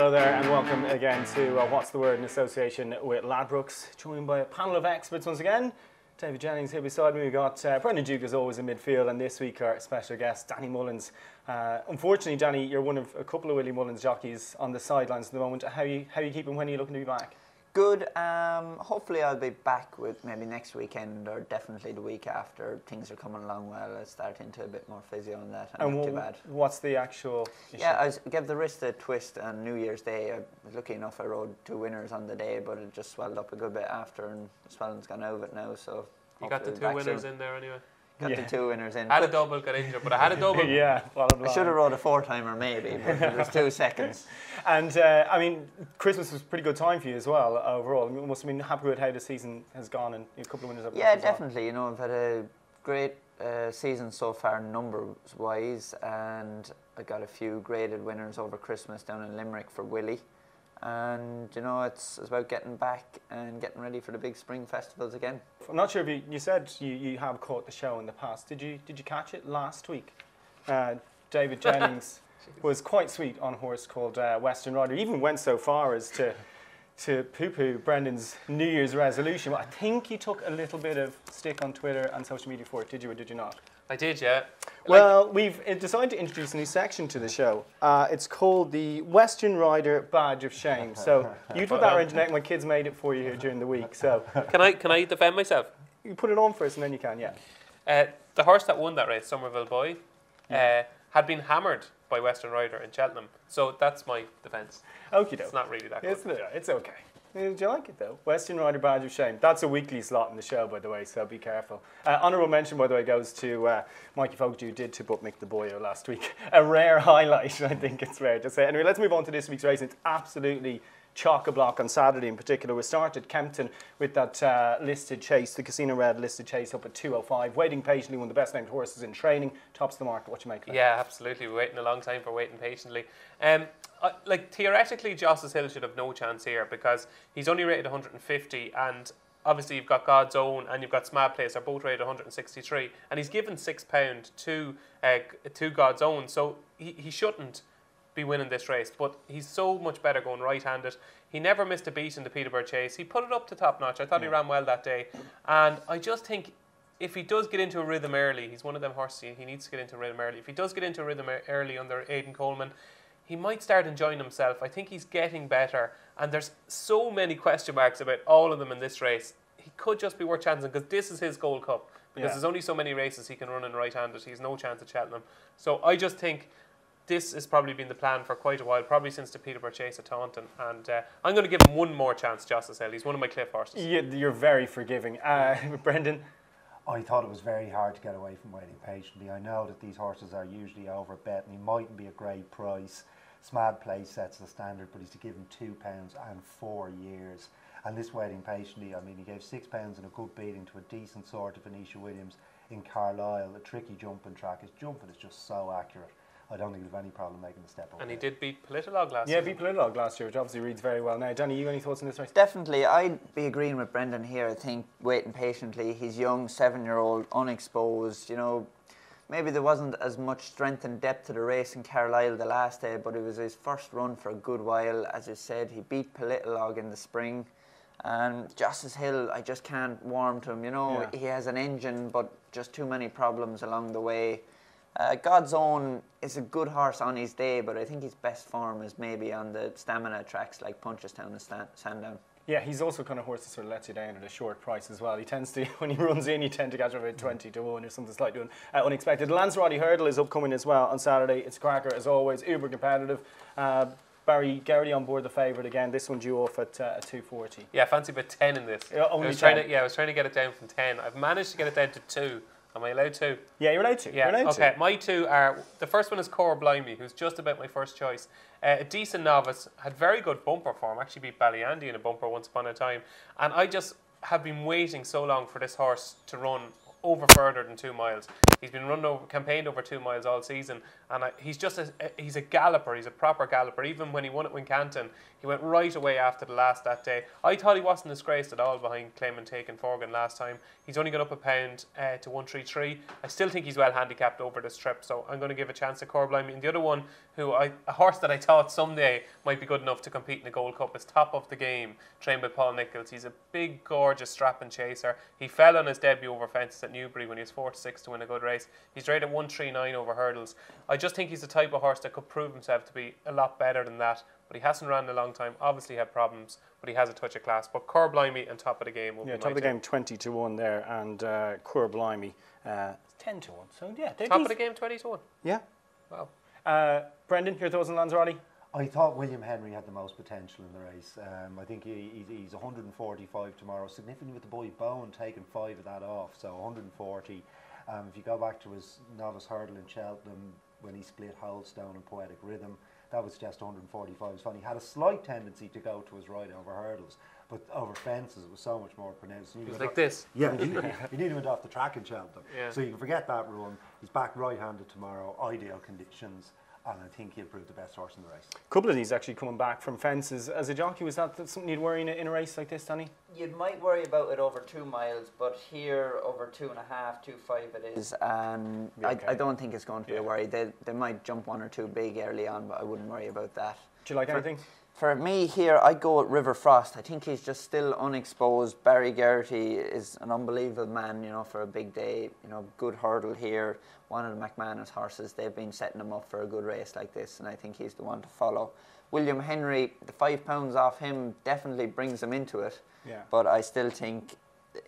Hello there and welcome again to What's the Word in association with Ladbrokes, joined by a panel of experts once again. David Jennings here beside me. We've got Brendan Duke as always in midfield, and this week our special guest Danny Mullins. Unfortunately, Danny, you're one of a couple of Willie Mullins jockeys on the sidelines at the moment. How are you keeping? When are you looking to be back? Good. Hopefully I'll be back with maybe next weekend or definitely the week after. Things are coming along well. I'll start into a bit more physio on that. And not too bad. What's the actual issue? Yeah, I gave the wrist a twist on New Year's Day. I was lucky enough I rode 2 winners on the day, but it just swelled up a good bit after, and the swelling's gone out of it now. So you got the 2 winners in there anyway. Got the 2 winners in. Had a double, got injured, but I had a double. Yeah, I should have rode a 4-timer maybe, but it was 2 seconds. And I mean, Christmas was a pretty good time for you as well overall. You must have been happy with how the season has gone and a couple of winners. Yeah, definitely. You know, I've had a great season so far numbers-wise, and I got a few graded winners over Christmas down in Limerick for Willie. And you know, it's about getting back and getting ready for the big spring festivals again. I'm not sure if you said you have caught the show in the past. Did you catch it last week? David Jennings was quite sweet on a horse called Western Rider. He even went so far as to poo-poo Brendan's New Year's resolution. I think you took a little bit of stick on Twitter and social media for it. Did you or did you not? I did, yeah. Well, we've decided to introduce a new section to the show. It's called the Western Rider Badge of Shame. So you put that around your neck. My kids made it for you here during the week. So can I defend myself? You put it on first, and then you can. Yeah. The horse that won that race, Somerville Boy, had been hammered by Western Rider in Cheltenham. So that's my defence. Okie doke. It's not really that good. It's okay. Do you like it though? Western Rider Badge of Shame. That's a weekly slot in the show, by the way, so be careful. Honourable mention, by the way, goes to Mikey Fogarty, who did tip up Mick the Boyo last week. A rare highlight, I think it's fair to say. Anyway, let's move on to this week's race. It's absolutely chock-a-block on Saturday in particular. We started Kempton with that listed chase, the Casino Red listed chase up at 2:05. Waiting patiently, one of the best named horses in training. Tops the market. What you make of that? Yeah, absolutely. We're waiting a long time for Waiting Patiently. Like theoretically, Joss's Hill should have no chance here because he's only rated 150, and obviously you've got God's Own and you've got Smad Place. They're both rated 163, and he's given £6 to God's Own, so he shouldn't be winning this race, but he's so much better going right-handed. He never missed a beat in the Peterborough Chase. He put it up to top notch. I thought he ran well that day, and I just think if he does get into a rhythm early, he's one of them horses, he needs to get into a rhythm early. If he does get into a rhythm early under Aidan Coleman, he might start enjoying himself. I think he's getting better, and there's so many question marks about all of them in this race. He could just be worth chancing because this is his Gold Cup, because there's only so many races he can run in right-handed. He's no chance at Cheltenham. So I just think this has probably been the plan for quite a while, probably since the Peterborough Chase at Taunton, and I'm going to give him one more chance, Joss's Hill. He's one of my cliff horses. You're very forgiving. Brendan? I thought it was very hard to get away from Waiting Patiently. I know that these horses are usually overbet and he mightn't be a great price. Smad Place sets the standard, but he's to give him £2 and 4 years. And this Waiting Patiently, I mean, he gave £6 and a good beating to a decent sort of Anisha Williams in Carlisle, a tricky jumping track. His jumping is just so accurate. I don't think he'll have any problem making the step up. And he did beat Politolog last year. Yeah, beat Politolog last year, which obviously reads very well now. Danny, you any thoughts on this race? Definitely. I'd be agreeing with Brendan here. I think Waiting Patiently, he's young, 7-year-old, unexposed. You know, maybe there wasn't as much strength and depth to the race in Carlisle the last day, but it was his first run for a good while. As I said, he beat Politolog in the spring. And Joss's Hill, I just can't warm to him. You know, he has an engine, but just too many problems along the way. God's Own is a good horse on his day, but I think his best form is maybe on the stamina tracks like Punchestown and Sandown. Yeah, he's also kind of horse that sort of lets you down at a short price as well. He tends to, when he runs in, you tend to catch about 20 to 1 or something slightly unexpected. The Lanzarote Hurdle is upcoming as well on Saturday. It's cracker as always, uber competitive. Barry Geraghty on board the favourite again. This one due off at 2:40. Yeah, I fancy about 10 in this. Only I was trying to get it down from 10. I've managed to get it down to 2. Am I allowed to? Yeah, you're allowed to. Yeah, you're allowed okay. To. My 2 are, the first one is Cora Blimey, who's just about my first choice. A decent novice, had very good bumper form, actually beat Ballyandy in a bumper once upon a time. And I just have been waiting so long for this horse to run over further than 2 miles. He's been campaigned over 2 miles all season, and he's just he's a galloper. He's a proper galloper. Even when he won at Wincanton, he went right away after the last that day. I thought he wasn't disgraced at all behind Clayman taking Forgan last time. He's only gone up a pound to 133. I still think he's well handicapped over this trip, so I'm going to give a chance to Corblimey. And the other one, a horse that I thought someday might be good enough to compete in the Gold Cup, is Top of the Game, trained by Paul Nichols. He's a big, gorgeous strapping chaser. He fell on his debut over fences at Newbury when he was 4-6 to win a good race. He's rated 139 over hurdles. I just think he's the type of horse that could prove himself to be a lot better than that. But he hasn't ran in a long time. Obviously had problems, but he has a touch of class. But Corblimey and Top of the Game will be Top of the Game 20 to 1 there, and Corblimey 10 to 1. So yeah, Top of the Game 20 to 1. Yeah. Wow. Brendan, your thoughts on Lanzarote? I thought William Henry had the most potential in the race. I think he's 145 tomorrow, significantly with the boy Bowen taking 5 of that off, so 140. If you go back to his novice hurdle in Cheltenham when he split Holdstone and Poetic Rhythm, that was just 145. It was fun. He had a slight tendency to go to his right over hurdles, but over fences it was so much more pronounced. He was like this. Yeah, he nearly went off the track in Cheltenham. Yeah. So you can forget that run. He's back right-handed tomorrow, ideal conditions, and I think he'll prove the best horse in the race. A couple of these actually coming back from fences. As a jockey, was that something you'd worry in a race like this, Danny? You might worry about it over 2 miles, but here over 2.5, 2.5 it is, and I don't think it's going to be a worry. They might jump 1 or 2 big early on, but I wouldn't worry about that. Do you like anything? For me here, I go with River Frost. I think he's just still unexposed. Barry Geraghty is an unbelievable man, for a big day. Good hurdle here. One of the McManus horses, they've been setting him up for a good race like this, and I think he's the one to follow. William Henry, the £5 off him definitely brings him into it. Yeah. But I still think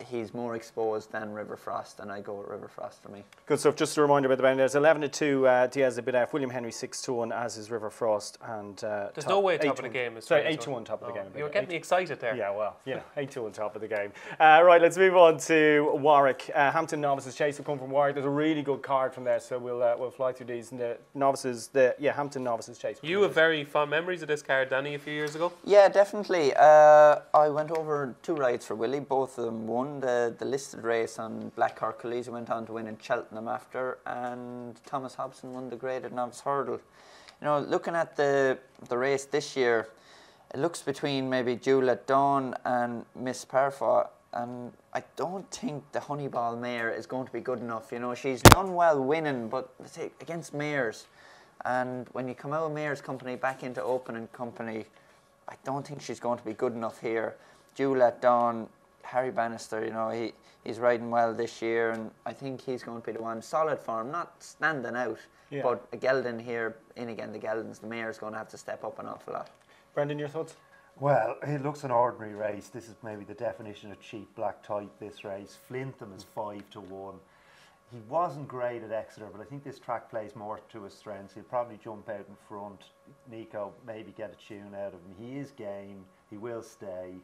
he's more exposed than River Frost, and I go with River Frost for me. Good stuff. Just a reminder about the betting. There's 11 to 2 Diaz de Bidef, William Henry 6 to 1, as is River Frost, and there's no way Top of the Game is. Sorry, 8 to 1 Top of the Game. You were getting me excited there. Yeah, well, 8 to 1 Top of the Game. Right, let's move on to Warwick. Hampton Novices Chase will come from Warwick. There's a really good card from there, so we'll fly through these. And the novices, Hampton Novices Chase. You have very fond memories of this card, Danny, a few years ago. Yeah, definitely. I went over 2 rides for Willie. Both of them won. The listed race on Black Hercules, who went on to win in Cheltenham after, and Thomas Hobson won the graded novice hurdle. Looking at the race this year, it looks between maybe Juliet Dawn and Miss Parfa, and I don't think the Honeyball mare is going to be good enough. She's done well winning, but let's say against mares, and when you come out of mares company back into opening company, I don't think she's going to be good enough here. Juliet Dawn, Harry Bannister, he's riding well this year, and I think he's going to be the one. Solid form, not standing out, but a gelding here, in again the geldings, the mare's going to have to step up an awful lot. Brendan, your thoughts? Well, it looks an ordinary race. This is maybe the definition of cheap black type, this race. Flintham is 5 to 1. He wasn't great at Exeter, but I think this track plays more to his strengths. He'll probably jump out in front. Nico maybe get a tune out of him. He is game. He will stay.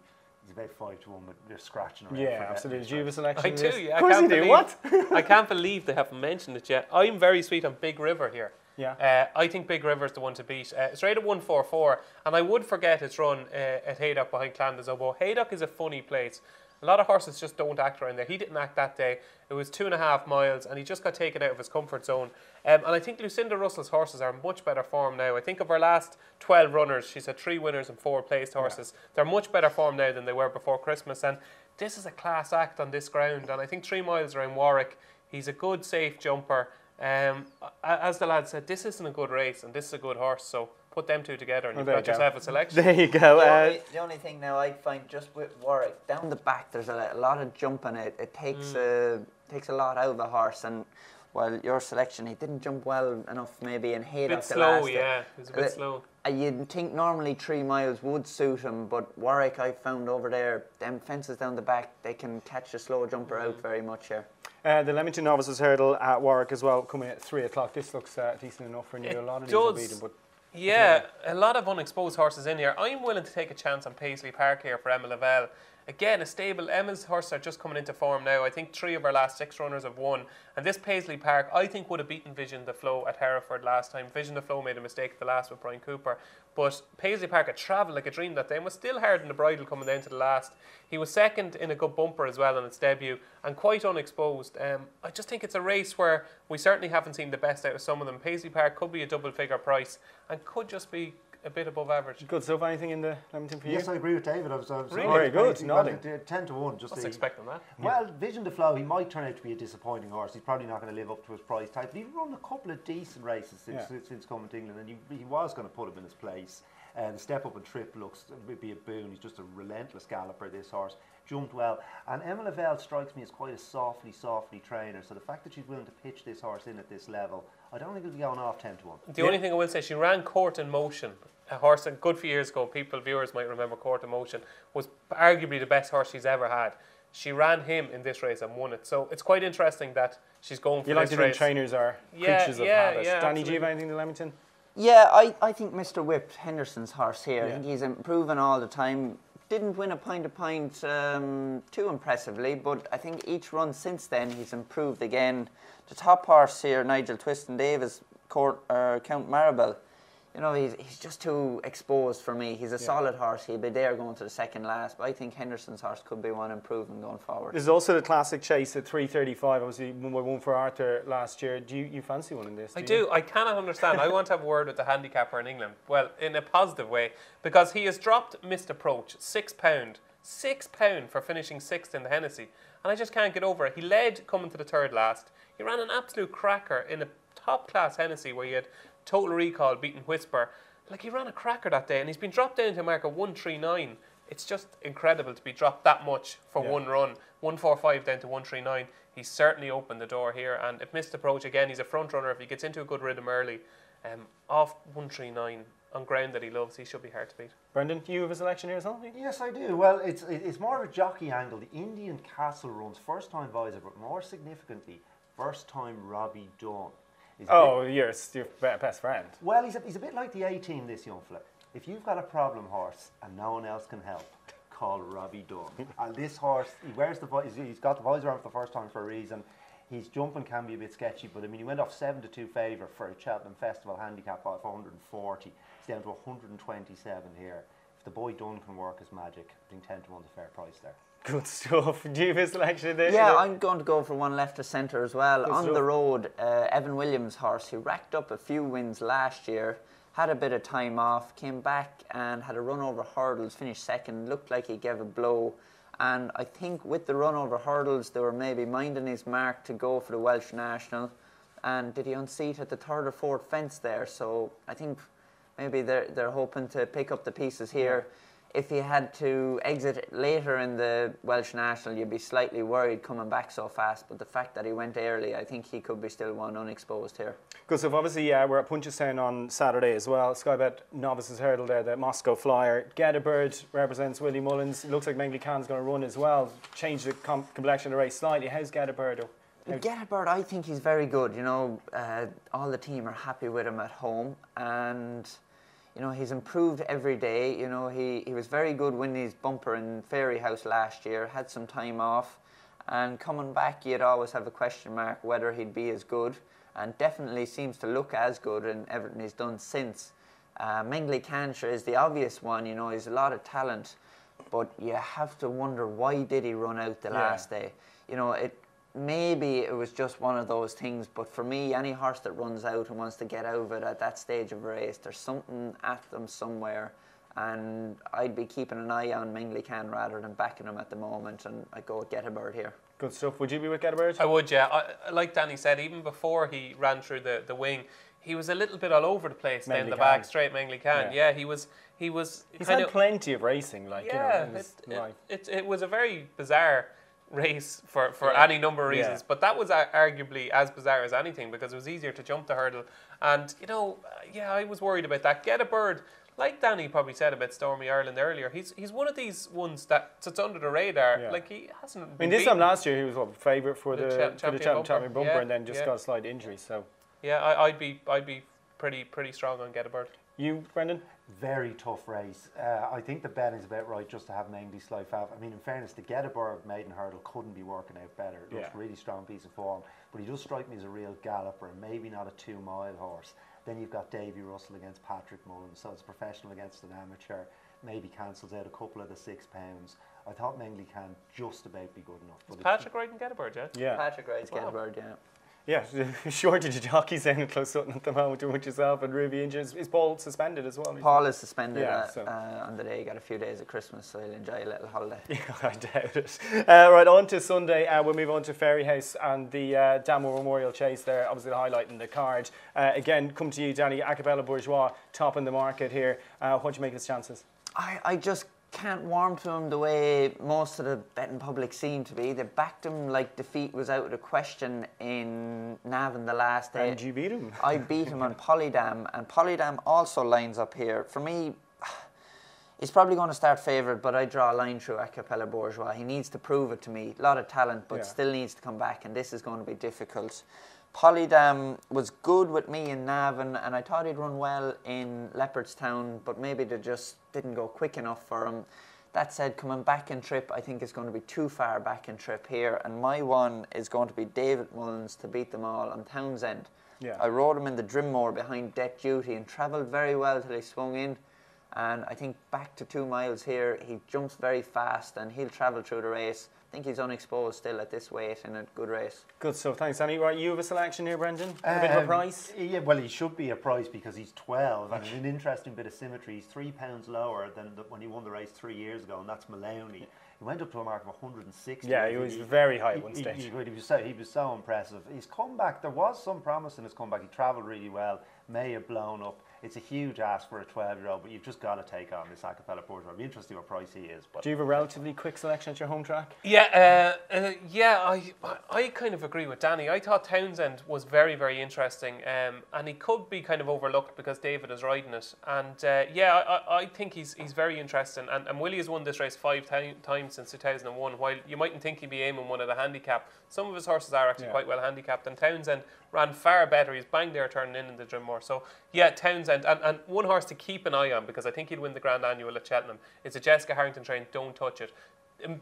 He's about 5 to 1, but they're scratching around. Yeah, absolutely. Do you have a selection? I do, yeah. Of course you do. What? I can't believe they haven't mentioned it yet. I'm very sweet on Big River here. Yeah. I think Big River is the one to beat. It's rated 144, and I would forget its run at Haydock behind Clandas Obo. Haydock is a funny place. A lot of horses just don't act around there. He didn't act that day. It was 2.5 miles, and he just got taken out of his comfort zone. And I think Lucinda Russell's horses are in much better form now. I think of her last 12 runners, she's had 3 winners and 4 placed horses. Yeah. They're much better form now than they were before Christmas, and this is a class act on this ground. And I think 3 miles around Warwick, he's a good, safe jumper. As the lad said, this isn't a good race, and this is a good horse, so put them two together and you've got yourself a selection. There you go. The only thing now I find just with Warwick, down the back there's a lot of jumping. It takes a lot out of the horse, and while your selection, he didn't jump well enough maybe in Haydock. A bit slow, yeah. It was a bit slow. You'd think normally 3 miles would suit him, but Warwick, I found over there, them fences down the back, they can catch a slow jumper out very much here. The Leamington Novices Hurdle at Warwick as well, coming at 3 o'clock. This looks decent enough for you. A lot of these will beat him, but yeah, a lot of unexposed horses in here. I'm willing to take a chance on Paisley Park here for Emma Lavelle. again, a stable. Emma's horses are just coming into form now. I think 3 of our last 6 runners have won. And this Paisley Park, I think, would have beaten Vision the Flow at Hereford last time. Vision the Flow made a mistake at the last with Brian Cooper. But Paisley Park had travelled like a dream that day and was still hard in the bridle coming down to the last. He was second in a good bumper as well on its debut and quite unexposed. I just think it's a race where we certainly haven't seen the best out of some of them. Paisley Park could be a double figure price and could just be a bit above average. Good stuff. Anything in the Leamington for you? Yes, I agree with David. I was Really? Very good. Nodding. 10 to 1. Just I was expecting that. Well, Vision the Flow, he might turn out to be a disappointing horse. He's probably not going to live up to his price tag. But he's run a couple of decent races since coming to England, and he was going to put him in his place. The step up and trip would be a boon. He's just a relentless galloper, this horse. Jumped well. And Emma Lavelle strikes me as quite a softly trainer. So the fact that she's willing to pitch this horse in at this level, I don't think it'll be going off 10 to 1. The only thing I will say, she ran Court in Motion, a horse that good few years ago, viewers might remember Court in Motion, was arguably the best horse she's ever had. She ran him in this race and won it. So it's quite interesting that she's going for this race. You like to think trainers are creatures of habit. Danny, do you have anything to Leamington? Yeah, I think Mr. Whip, Henderson's horse here, I think he's improving all the time. Didn't win a point too impressively, but I think each run since then he's improved again. The top horse here, Nigel Twiston Davis, Count Maribel, you know, he's just too exposed for me. He's a solid horse. He'll be there going to the second last, but I think Henderson's horse could be one improving going forward. There's also the classic chase at 3:35. Obviously, one for Arthur last year. Do you fancy one in this? I do. I cannot understand. I want to have a word with the handicapper in England. Well, in a positive way, because he has dropped Missed Approach, £6. £6 for finishing 6th in the Hennessy. And I just can't get over it. He led coming to the third last. He ran an absolute cracker in a top-class Hennessy where he had Total Recall beating Whisper. Like, he ran a cracker that day, and he's been dropped down to a mark of 139. It's just incredible to be dropped that much for one run. 145 down to 139. He's certainly opened the door here, and if Missed Approach, again, he's a front runner. If he gets into a good rhythm early, off 139 on ground that he loves, he should be hard to beat. Brendan, do you have a selection here as well? Yes, I do. Well, it's more of a jockey angle. The Indian Castle runs first-time visor, but more significantly, first-time Robbie Dunn. Your best friend. Well, he's a bit like the 18, this young fella. If you've got a problem horse and no one else can help, call Robbie Dunn. And this horse, he's got the visor on for the first time for a reason. His jumping can be a bit sketchy, but I mean, he went off 7-2 favour for a Cheltenham Festival handicap of 140. He's down to 127 here. If the boy Dunn can work his magic, I think 10 to 1's a fair price there. Good stuff. Do you have a selection there? Yeah, I'm going to go for one left of centre as well. Good On stuff. the road, Evan Williams' horse, who racked up a few wins last year, had a bit of time off, came back and had a run over hurdles, finished second, looked like he gave a blow. And I think with the run over hurdles, they were maybe minding his mark to go for the Welsh National. And did he unseat at the third or fourth fence there? So I think maybe they're hoping to pick up the pieces here. If he had to exit later in the Welsh National, you'd be slightly worried coming back so fast. But the fact that he went early, I think he could be still one unexposed here. Good stuff. Obviously, we're at Punchestown on Saturday as well. Sky Bet Novices Hurdle there, the Moscow Flyer. Get a Bird represents Willie Mullins. It looks like Mengley Khan's going to run as well. Change the complexion of the race slightly. How's Get a Bird? Get a Bird, I think he's very good. You know, all the team are happy with him at home. And you know, he's improved every day. You know, he was very good winning his bumper in Fairy House last year, had some time off, and coming back, you'd always have a question mark whether he'd be as good, and definitely seems to look as good in everything he's done since. Mengley Khan is the obvious one. You know, he's a lot of talent, but you have to wonder, why did he run out the last day? You know, maybe it was just one of those things, but for me, any horse that runs out and wants to get out of it at that stage of a race, there's something at them somewhere, and I'd be keeping an eye on Mengley Khan rather than backing him at the moment, and I'd go with Get a Bird here. Good stuff. Would you be with Get a Bird? I would, yeah. Like Danny said, even before he ran through the wing, he was a little bit all over the place down the back straight, Mengley Khan. Yeah, he was. He's had plenty of racing, like, yeah, you know. It was a very bizarre race for any number of reasons, but that was arguably as bizarre as anything, because it was easier to jump the hurdle. And you know, I was worried about that. Get a Bird, like Danny probably said about Stormy Ireland earlier, he's one of these ones that sits under the radar. Like, he hasn't been this time last year he was favourite for the champion champion bumper, and then just got a slight injury. So yeah, I'd be pretty strong on Get a Bird. You, Brendan? Very tough race. I think the betting's about right just to have mainly slow fav. I mean, in fairness, the Get a Bird maiden hurdle couldn't be working out better. It looks really strong piece of form, but he does strike me as a real galloper and maybe not a 2 mile horse. Then you've got Davy Russell against Patrick Mullins, so it's professional against an amateur. Maybe cancels out a couple of the £6. I thought Mainly can just about be good enough. But Patrick riding Get a Bird, yeah? Yeah. Patrick rides Get a Bird, yeah. Yeah, shortage of jockeys down in Close Sutton at the moment, with yourself and Ruby injured. Is Paul suspended as well? Paul is suspended Yeah, on the day. He got a few days of Christmas, so he'll enjoy a little holiday. Yeah, I doubt it. Right, on to Sunday. We'll move on to Ferryhouse and the Damore Memorial Chase there, obviously the highlight in the card. Again, come to you, Danny. Acapella Bourgeois, top in the market here. What do you make of his chances? I just can't warm to him the way most of the betting public seem to be. They backed him like defeat was out of the question in Navan the last day. And you beat him. I beat him on Polydam, and Polydam also lines up here. For me, he's probably going to start favourite, but I draw a line through Acapella Bourgeois. He needs to prove it to me. A lot of talent, but still needs to come back, and this is going to be difficult. Polydam was good with me in Navan, and I thought he'd run well in Leopardstown, but maybe they just didn't go quick enough for him. That said, coming back in trip, I think it's going to be too far back in trip here, and my one is going to be David Mullins to beat them all on Townsend. Yeah. I rode him in the Drimmore behind Det Duty and travelled very well till he swung in, and I think back to 2 miles here, he jumps very fast and he'll travel through the race. I think he's unexposed still at this weight in a good race. Good stuff, thanks, Danny. Right, you have a selection here, Brendan? A bit of a price? Yeah, well, he should be a price because he's 12, and an interesting bit of symmetry. He's £3 lower than when he won the race 3 years ago, and that's Maloney. He went up to a mark of 160. Yeah, he was very high at one stage. He was so impressive. His comeback, there was some promise in his comeback. He travelled really well, may have blown up. It's a huge ask for a 12-year-old, but you've just got to take on this Acapella Bourgeois. It'll be interesting what price he is. But do you have a relatively quick selection at your home track? Yeah, I kind of agree with Danny. I thought Townsend was very, very interesting, and he could be kind of overlooked because David is riding it. And I think he's very interesting. And Willie has won this race 5 times since 2001. While you mightn't think he'd be aiming one at a handicap, some of his horses are actually quite well handicapped. And Townsend ran far better. He's bang there turning in the Drimmore. So yeah, Townsend. And one horse to keep an eye on, because I think he'd win the Grand Annual at Cheltenham, is a Jessica Harrington train, Don't Touch It.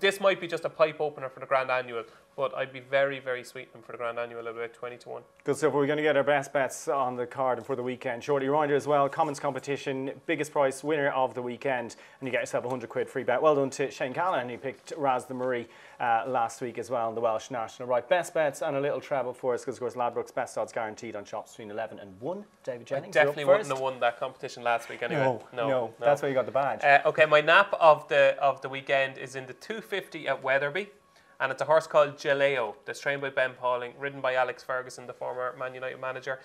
This might be just a pipe opener for the Grand Annual, but I'd be very, very sweetening for the Grand Annual at about 20 to 1. Good stuff. We're going to get our best bets on the card and for the weekend shortly. Reminder as well, Commons competition, biggest price winner of the weekend, and you get yourself £100 free bet. Well done to Shane Callahan, who picked Raz the Marie last week as well in the Welsh National. Right, best bets and a little treble for us, because of course Ladbrokes best odds guaranteed on shops between 11 and 1. David Jennings, I definitely wouldn't have won that competition last week anyway. No. That's why you got the badge. Okay, my nap of the weekend is in the 250 at Wetherby. And it's a horse called Jaleo, that's trained by Ben Pauling, ridden by Alex Ferguson, the former Man United manager.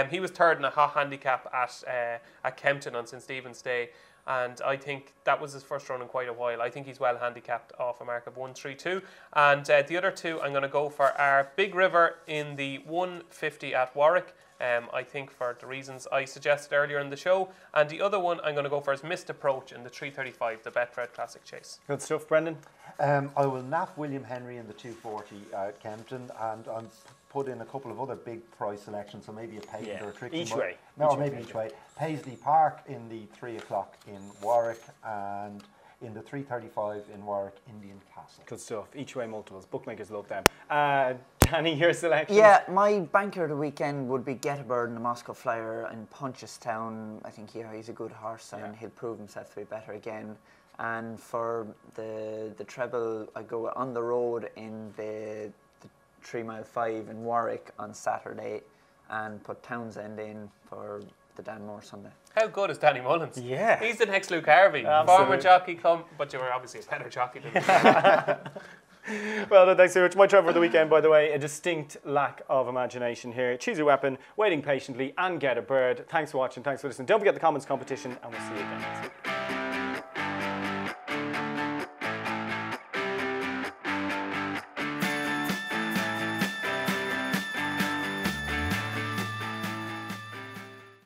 He was third in a hot handicap at Kempton on St Stephen's Day, and I think that was his first run in quite a while. I think he's well handicapped off a mark of 132. And the other two I'm going to go for are Big River in the 150 at Warwick. I think for the reasons I suggested earlier in the show. And the other one I'm going to go for is Missed Approach in the 335, the Betfred Classic Chase. Good stuff, Brendan. I will nap William Henry in the 240 at Kempton, and I'm put in a couple of other big price selections, so maybe a Payton or a Tricky. Each way. Each way. Paisley Park in the 3 o'clock in Warwick, and in the 335 in Warwick, Indian Castle. Good stuff. Each way multiples. Bookmakers love them. Danny, your selection? Yeah, my banker of the weekend would be Get a Bird in the Moscow Flyer in Punchestown. I think he's a good horse, and he'll prove himself to be better again. And for the treble, I go on the road in the 3 mile 5 in Warwick on Saturday, and put Townsend in for the Danmore Sunday. How good is Danny Mullins? Yeah. He's the next Luke Harvey. Absolutely. Former jockey but you were obviously a better jockey than me. Well, thanks very much. My trip for the weekend, by the way, a distinct lack of imagination here. Choose your weapon, waiting patiently, and Get a Bird. Thanks for watching. Thanks for listening. Don't forget the Commons competition, and we'll see you again next week.